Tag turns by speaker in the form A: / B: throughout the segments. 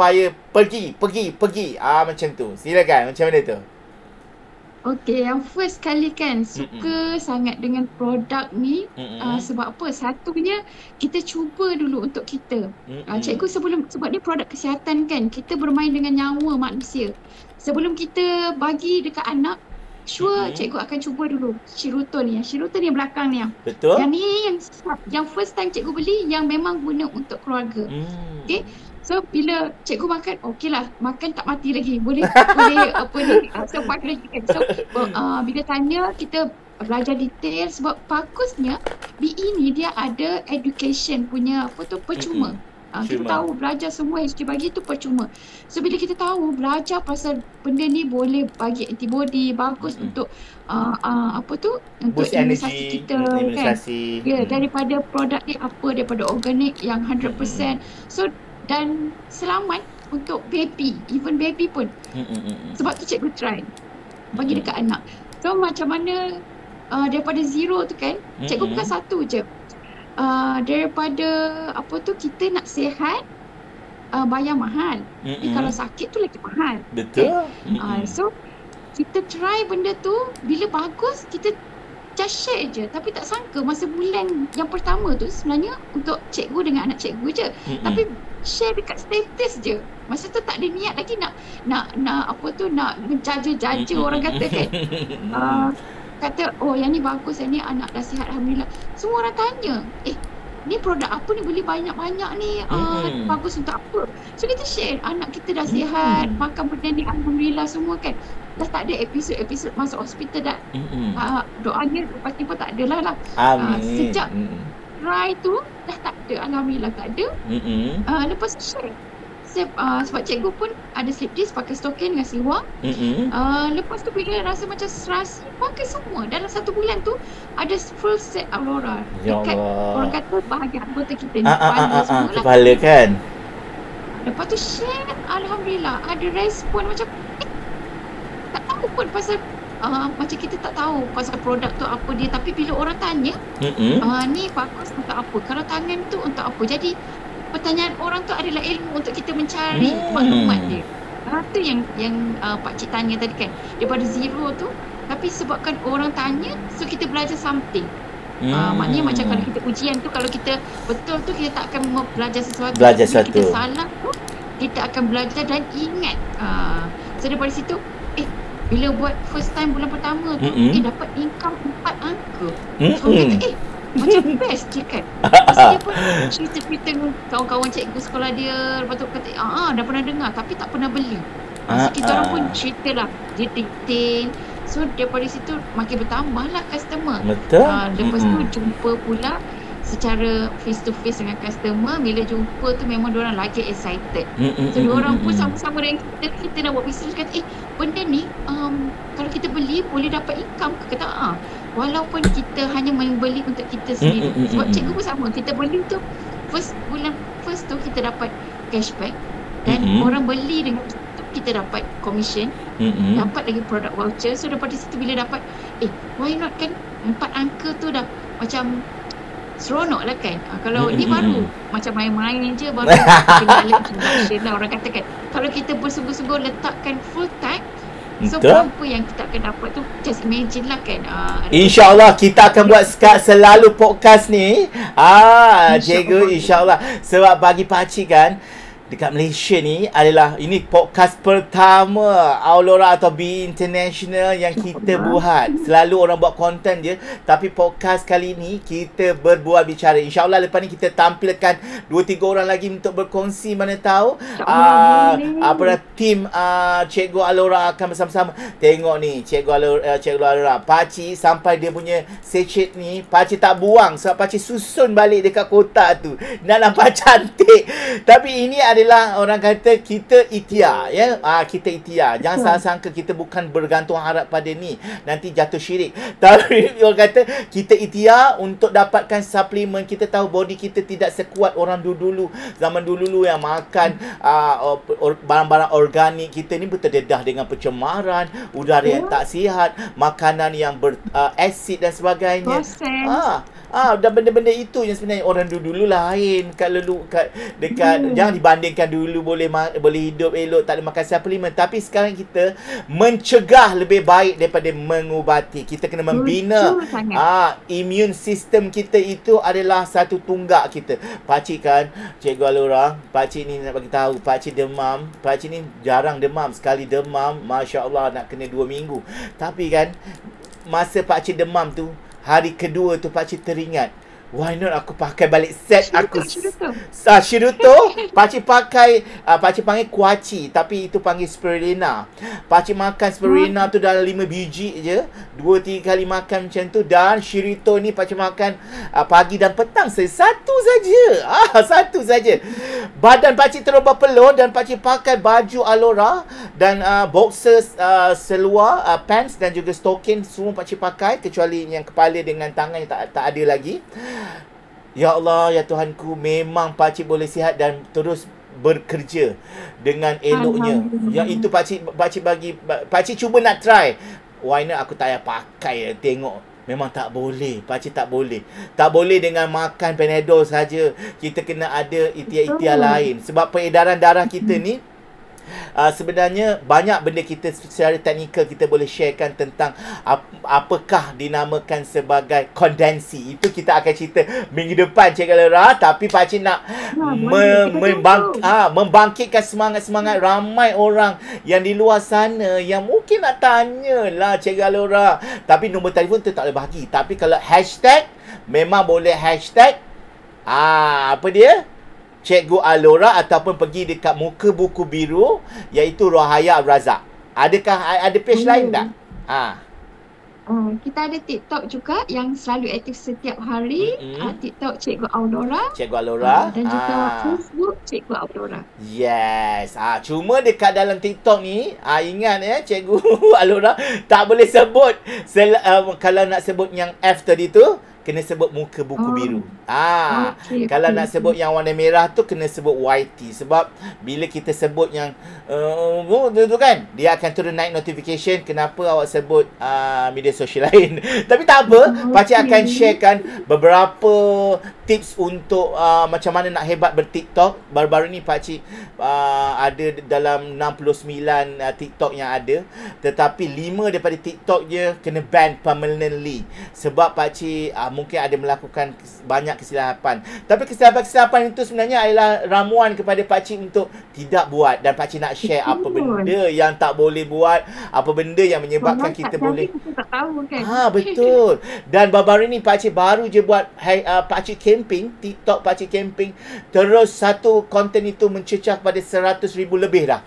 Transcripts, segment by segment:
A: supaya pergi. Macam tu. Silakan, macam mana tu?
B: Okay, yang first kali kan suka sangat dengan produk ni sebab apa? Satunya kita cuba dulu untuk kita. Cikgu sebab ni produk kesihatan kan, kita bermain dengan nyawa manusia. Sebelum kita bagi dekat anak, sure cikgu akan cuba dulu Shirutol ni. Shirutol yang belakang ni.
A: Betul.
B: Yang ni yang first time cikgu beli yang memang guna untuk keluarga. Okay. So bila cikgu makan, okey lah, makan tak mati lagi. Boleh apa ni, survive lagi kan. So bila tanya, kita belajar detail sebab bagusnya BE ni dia ada education punya apa tu, percuma. Kita tahu belajar semua yang cikgu bagi tu percuma. So bila kita tahu belajar pasal benda ni boleh bagi antibody, bagus untuk apa tu, untuk imunisasi kita kan. Ya, daripada produk ni apa, daripada organik yang 100%. So dan selamat untuk baby, even baby pun. Sebab tu cikgu try bagi dekat anak. So macam mana daripada zero tu kan, cikgu bukan satu je. Daripada apa tu, kita nak sihat bayar mahal. Tapi kalau sakit tu lagi mahal.
A: Betul.
B: Okay? So kita try benda tu, bila bagus kita just share je. Tapi tak sangka masa bulan yang pertama tu sebenarnya untuk cikgu dengan anak cikgu je. Tapi share dekat status je. Masa tu tak ada niat lagi nak apa tu, nak menjaja orang kata kan. Kata, oh yang ni bagus, yang ni anak dah sihat alhamdulillah. Semua orang tanya, ni produk apa ni, beli banyak-banyak ni, bagus untuk apa? So kita share, anak kita dah sihat, makan benda ni alhamdulillah semua kan. Dah tak ada episod masuk hospital dah. Doanya pasti pun tak ada lah. Sejak try tu dah tak ada, alhamdulillah tak ada. Lepas share, sebab cikgu pun ada slip disc pakai stokin dengan siwak. Lepas tu bila rasa macam serasi, pakai semua. Dalam 1 bulan tu ada full set Alora. Dekat orang kata bahagian anggota kita ni, kepala semua lah.
A: Kepala kan.
B: Lepas tu share, alhamdulillah ada respon macam tak tahu pun pasal macam kita tak tahu pasal produk tu apa dia. Tapi bila orang tanya, ni bagus untuk apa, kalau tangan tu untuk apa. Jadi pertanyaan orang tu adalah ilmu untuk kita mencari maklumat dia. Tu yang pakcik tanya tadi kan, daripada zero tu. Tapi sebabkan orang tanya, so kita belajar something. Maknanya macam kalau kita ujian tu, kalau kita betul tu kita tak akan belajar sesuatu. Kita salah tu, kita akan belajar dan ingat. So daripada situ, bila buat first time bulan pertama tu, dapat income 4 angka. So kita macam best je kan. Lepas dia pun cerita-cerita dengan kawan-kawan cikgu sekolah dia. Lepas tu kata, dah pernah dengar tapi tak pernah beli. So kita orang pun cerita lah, dia detail. So daripada situ makin bertambah lah customer.
A: Betul.
B: Lepas tu jumpa pula secara face to face dengan customer. Bila jumpa tu memang diorang lagi excited. So diorang pun sama-sama dengan kita nak buat bisnes, kata benda ni kalau kita beli boleh dapat income ke? Kata walaupun kita hanya membeli untuk kita sendiri. Sebab cikgu pun sama, kita beli tu bulan first tu kita dapat cashback. Dan orang beli dengan kita dapat commission, dapat lagi product voucher. So daripada situ bila dapat, why not kan, 4 angka tu dah macam seronok lah kan. Kalau ni baru macam main-main je, baru kena alert introduction lah orang kata kan. Kalau kita bersungguh-sungguh letakkan full time, so berapa yang kita akan dapat tu, just imagine lah kan.
A: InsyaAllah kita akan buat selalu podcast ni. Cikgu, insyaAllah. Sebab bagi pakcik kan, dekat Malaysia ni adalah ini podcast pertama Aulora atau BE International yang kita buat. Selalu orang buat konten je, tapi podcast kali ni kita berbual bicara. InsyaAllah lepas ni kita tampilkan 2-3 orang lagi untuk berkongsi. Mana tahu tim Cikgu Aulora akan bersama-sama. Tengok ni Cikgu Aulora, pakcik sampai dia punya sachet ni pakcik tak buang sebab pakcik susun balik dekat kotak tu. Nak nampak cantik. Tapi ini adalah orang kata kita ikhtiar, ya. Kita ikhtiar. Jangan salah sangka kita bukan bergantung harap pada ni, nanti jatuh syirik. Tapi orang kata kita ikhtiar untuk dapatkan suplemen. Kita tahu body kita tidak sekuat orang dulu-dulu. Zaman dulu-dulu yang makan barang-barang organik, kita ni berterdedah dengan pencemaran, udara yang tak sihat, makanan yang berasid dan sebagainya. Dan benda-benda itu yang sebenarnya orang dulu lain dekat jangan dibandingkan dulu boleh hidup elok, tak ada makan suplemen, tapi sekarang kita mencegah lebih baik daripada mengubati. Kita kena membina immune system kita. Itu adalah satu tunggak kita. Pakcik kan, Cikgu Alora, pakcik ni nak bagi tahu, pakcik demam. Pakcik ni jarang demam, sekali demam masya-Allah nak kena 2 minggu. Tapi kan masa pakcik demam tu, hari kedua tu pakcik teringat, why not aku pakai balik set Shiruto. Pakcik pakai pakcik panggil kuaci, tapi itu panggil spirulina. Pakcik makan spirulina tu dalam 5 biji je, 2-3 kali makan macam tu. Dan Shiruto ni pakcik makan pagi dan petang satu saja. Satu saja. Badan pakcik terus berpeluh, dan pakcik pakai baju Alora dan boxers, seluar, pants dan juga stokin semua pakcik pakai, kecuali yang kepala dengan tangan yang tak ada lagi. Ya Allah, ya Tuhanku, memang pakcik boleh sihat dan terus bekerja dengan eloknya. Yang itu pakcik cuba nak try. Why not aku tak payah pakai, tengok. Memang tak boleh. Pakcik tak boleh. Tak boleh dengan makan Panadol saja. Kita kena ada ikhtiar-ikhtiar lain. Sebab peredaran darah kita ni, sebenarnya banyak benda kita secara teknikal kita boleh sharekan tentang apakah dinamakan sebagai kondensi. Itu kita akan cerita minggu depan, Cikgu Alora. Tapi pakcik nak membangkitkan semangat-semangat ramai orang yang di luar sana yang mungkin nak tanya lah Cikgu Alora. Tapi nombor telefon tu tak boleh bagi. Tapi kalau hashtag, memang boleh hashtag apa dia? Cikgu Alora, ataupun pergi dekat muka buku biru, iaitu Rohaya Razak. Adakah ada page lain tak?
B: Kita ada TikTok juga yang selalu aktif setiap hari. TikTok Cikgu Alora.
A: Cikgu Alora.
B: Dan juga Facebook Cikgu Alora.
A: Yes. Cuma dekat dalam TikTok ni, ingat ya Cikgu Alora, tak boleh sebut kalau nak sebut yang F tadi tu, kena sebut muka buku biru. Kalau nak sebut yang warna merah tu, kena sebut YT. Sebab bila kita sebut yang tu kan, dia akan turun naik notification. Kenapa awak sebut media sosial lain? Tapi tak apa, pakcik akan sharekan beberapa tips untuk macam mana nak hebat ber-TikTok. Baru-baru ni pakcik ada dalam 69 TikTok yang ada. Tetapi 5 daripada TikTok je kena ban permanently. Sebab pakcik mungkin ada melakukan banyak kesilapan. Tapi kesilapan-kesilapan itu sebenarnya adalah ramuan kepada pakcik untuk tidak buat. Dan pakcik nak share apa benda yang tak boleh buat, apa benda yang menyebabkan kita boleh.
B: Kita tak tahu kan.
A: Betul. Dan baru-baru ni pakcik baru je buat pakcik camping, TikTok pakcik camping. Terus satu konten itu mencecah pada 100,000 lebih dah.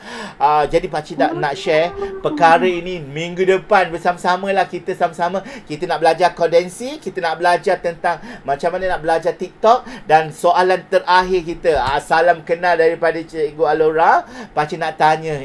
A: Jadi pakcik nak share perkara ini minggu depan bersama-sama lah. Kita sama-sama, kita nak belajar kondensi, kita nak belajar tentang macam mana nak belajar TikTok. Dan soalan terakhir kita, salam kenal daripada Cikgu Alora, pakcik nak tanya